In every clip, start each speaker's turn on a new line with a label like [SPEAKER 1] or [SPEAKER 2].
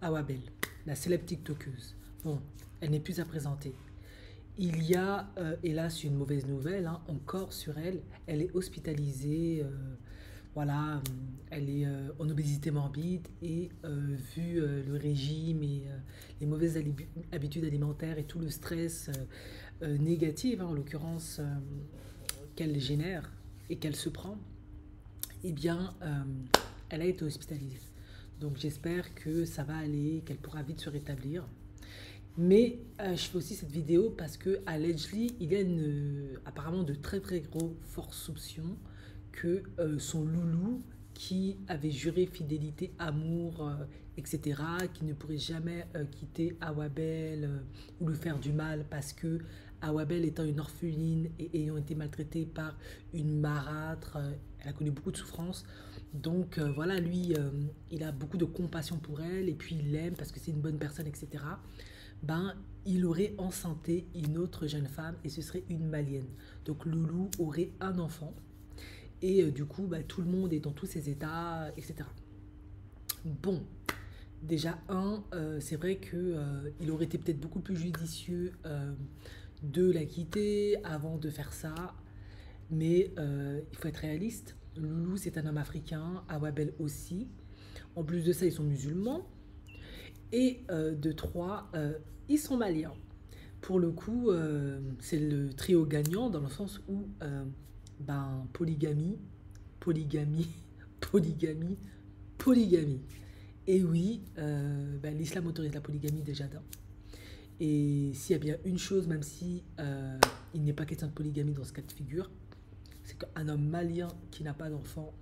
[SPEAKER 1] Awa Bell, la célèbre TikTokeuse. Bon, elle n'est plus à présenter. Il y a, hélas, une mauvaise nouvelle, hein, encore sur elle. Elle est hospitalisée, voilà, elle est en obésité morbide et vu le régime et les mauvaises habitudes alimentaires et tout le stress négatif, hein, en l'occurrence, qu'elle génère et qu'elle se prend, eh bien, elle a été hospitalisée. Donc j'espère que ça va aller, qu'elle pourra vite se rétablir. Mais je fais aussi cette vidéo parce que allegedly, il y a apparemment de très très gros forts soupçons que son loulou, qui avait juré fidélité, amour, etc., qui ne pourrait jamais quitter Awa Bell ou lui faire du mal parce que Awa Bell étant une orpheline et ayant été maltraitée par une marâtre, elle a connu beaucoup de souffrances. Donc voilà, lui, il a beaucoup de compassion pour elle et puis il l'aime parce que c'est une bonne personne, etc. Ben, il aurait enceinté une autre jeune femme et ce serait une malienne. Donc Loulou aurait un enfant et du coup, bah, tout le monde est dans tous ses états, etc. Bon, déjà, c'est vrai que il aurait été peut-être beaucoup plus judicieux de la quitter avant de faire ça, mais il faut être réaliste. Loulou, c'est un homme africain, Awa Bell aussi. En plus de ça, ils sont musulmans. Et de trois, ils sont maliens. Pour le coup, c'est le trio gagnant dans le sens où ben, polygamie, polygamie, polygamie, polygamie. Et oui, ben, l'islam autorise la polygamie déjà d'un. Et s'il y a bien une chose, même si il n'est pas question de polygamie dans ce cas de figure, c'est qu'un homme malien qui n'a pas d'enfant,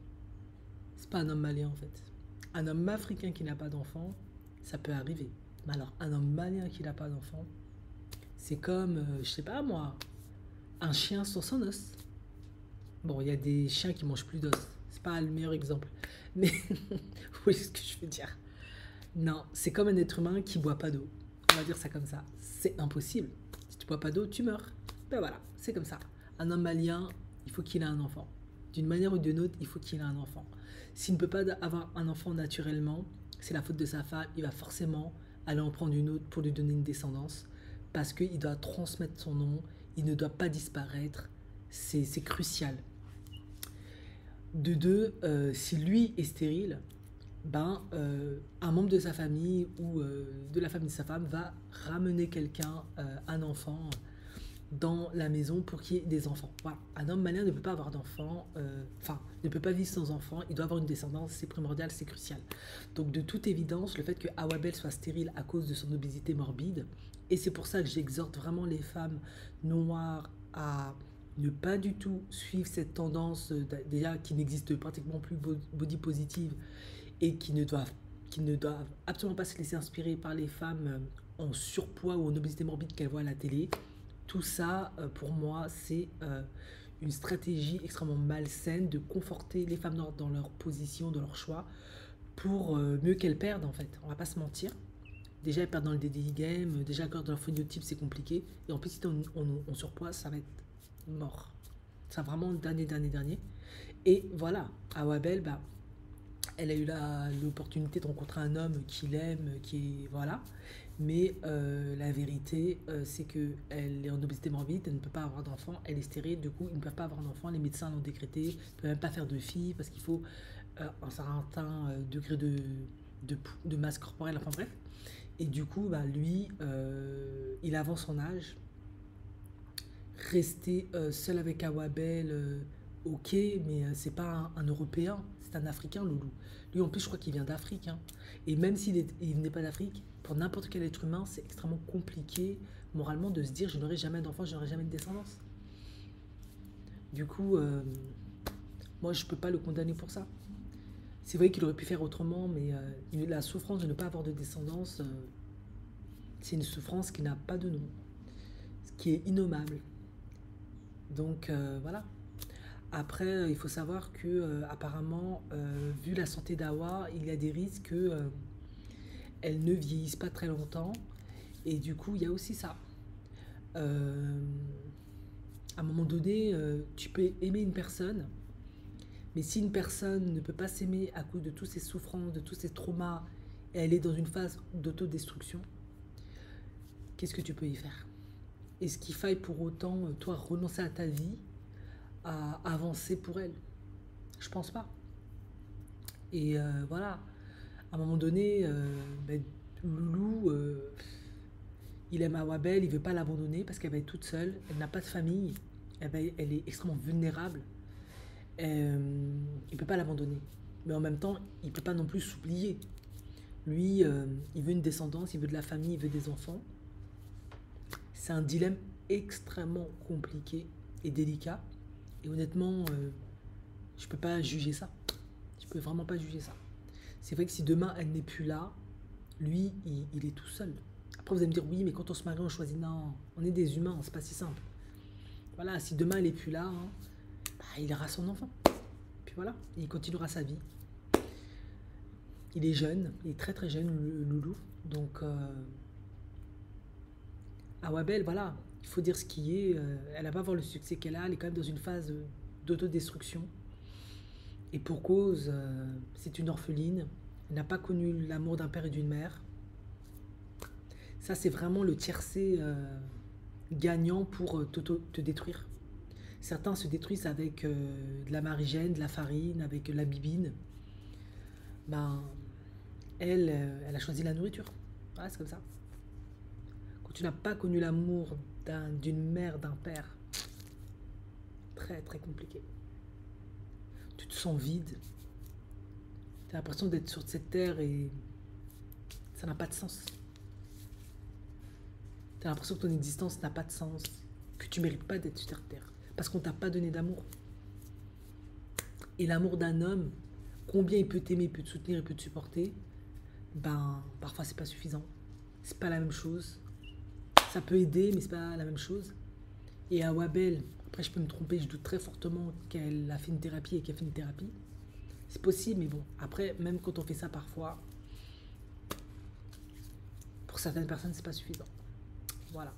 [SPEAKER 1] c'est pas un homme malien en fait. Un homme africain qui n'a pas d'enfant, ça peut arriver. Mais alors, un homme malien qui n'a pas d'enfant, c'est comme, je sais pas moi, un chien sans son os. Bon, il y a des chiens qui mangent plus d'os. C'est pas le meilleur exemple. Mais, vous voyez ce que je veux dire. Non, c'est comme un être humain qui boit pas d'eau. On va dire ça comme ça. C'est impossible. Si tu bois pas d'eau, tu meurs. Ben voilà, c'est comme ça. Un homme malien, il faut qu'il ait un enfant. D'une manière ou d'une autre, il faut qu'il ait un enfant. S'il ne peut pas avoir un enfant naturellement, c'est la faute de sa femme. Il va forcément aller en prendre une autre pour lui donner une descendance. Parce qu'il doit transmettre son nom. Il ne doit pas disparaître. C'est crucial. De deux, si lui est stérile, ben, un membre de sa famille ou de la famille de sa femme va ramener quelqu'un, un enfant, dans la maison pour qu'il y ait des enfants. Voilà. Un homme malien ne peut pas avoir d'enfants, enfin, ne peut pas vivre sans enfants, il doit avoir une descendance, c'est primordial, c'est crucial. Donc de toute évidence, le fait que Awa Bell soit stérile à cause de son obésité morbide, et c'est pour ça que j'exhorte vraiment les femmes noires à ne pas du tout suivre cette tendance déjà qui n'existe pratiquement plus body positive et qui ne doivent absolument pas se laisser inspirer par les femmes en surpoids ou en obésité morbide qu'elles voient à la télé. Tout ça, pour moi, c'est une stratégie extrêmement malsaine de conforter les femmes dans leur position, dans leur choix, pour mieux qu'elles perdent en fait. On va pas se mentir. Déjà, elles perdent dans le dating game, déjà, quand leur phénotype c'est compliqué, et en plus, si t'es en surpoids, ça va être mort. Ça vraiment dernier. Et voilà, Awa Bell, bah, elle a eu l'opportunité de rencontrer un homme qui l'aime, qui est, voilà. Mais la vérité, c'est qu'elle est en obésité morbide, elle ne peut pas avoir d'enfant, elle est stérile, du coup, ils ne peuvent pas avoir d'enfant. Les médecins l'ont décrété, ils ne peuvent même pas faire de filles parce qu'il faut un certain degré de masse corporelle, enfin bref. Et du coup, bah, lui, il avance son âge. Rester seul avec Awa Bell, ok, mais c'est pas un Européen, c'est un Africain, Loulou. Lui, en plus, je crois qu'il vient d'Afrique, hein. Et même il n'est pas d'Afrique, pour n'importe quel être humain, c'est extrêmement compliqué moralement de se dire je n'aurai jamais d'enfant, je n'aurai jamais de descendance. Du coup, moi, je peux pas le condamner pour ça. C'est vrai qu'il aurait pu faire autrement, mais la souffrance de ne pas avoir de descendance, c'est une souffrance qui n'a pas de nom, ce qui est innommable. Donc voilà. Après, il faut savoir que apparemment, vu la santé d'Awa, il y a des risques qu'elle ne vieillisse pas très longtemps. Et du coup, il y a aussi ça. À un moment donné, tu peux aimer une personne, mais si une personne ne peut pas s'aimer à cause de toutes ses souffrances, de tous ses traumas, et elle est dans une phase d'autodestruction, qu'est-ce que tu peux y faire? Est-ce qu'il faille pour autant, toi, renoncer à ta vie, à avancer pour elle? Je pense pas. Et voilà, à un moment donné, ben, Loulou, il aime Awabel, il veut pas l'abandonner parce qu'elle va être toute seule, elle n'a pas de famille, elle est extrêmement vulnérable. Il peut pas l'abandonner. Mais en même temps, il peut pas non plus s'oublier. Lui, il veut une descendance, il veut de la famille, il veut des enfants. C'est un dilemme extrêmement compliqué et délicat. Et honnêtement, je peux pas juger ça. Je peux vraiment pas juger ça. C'est vrai que si demain elle n'est plus là, lui, il est tout seul. Après, vous allez me dire, oui, mais quand on se marie, on choisit. Non, on est des humains, c'est pas si simple. Voilà, si demain elle est plus là, hein, bah, il aura son enfant. Puis voilà, il continuera sa vie. Il est jeune, il est très très jeune, le Loulou. Donc, Awabel, voilà, il faut dire ce qui est. Elle n'a pas avoir le succès qu'elle a, elle est quand même dans une phase d'autodestruction. Et pour cause, c'est une orpheline, elle n'a pas connu l'amour d'un père et d'une mère. Ça, c'est vraiment le tiercé gagnant pour te détruire. Certains se détruisent avec de la marigène, de la farine, avec la bibine. Ben, elle a choisi la nourriture. Voilà, c'est comme ça. Quand tu n'as pas connu l'amour d'une mère, d'un père, très très compliqué. Tu te sens vide. Tu as l'impression d'être sur cette terre et ça n'a pas de sens. Tu as l'impression que ton existence n'a pas de sens, que tu ne mérites pas d'être sur cette terre, parce qu'on ne t'a pas donné d'amour. Et l'amour d'un homme, combien il peut t'aimer, il peut te soutenir, il peut te supporter, ben parfois c'est pas suffisant. C'est pas la même chose. Ça peut aider, mais c'est pas la même chose. Et Awabel, après je peux me tromper, je doute très fortement qu'elle a fait une thérapie et qu'elle fait une thérapie. C'est possible, mais bon, après, même quand on fait ça parfois, pour certaines personnes, c'est pas suffisant. Voilà.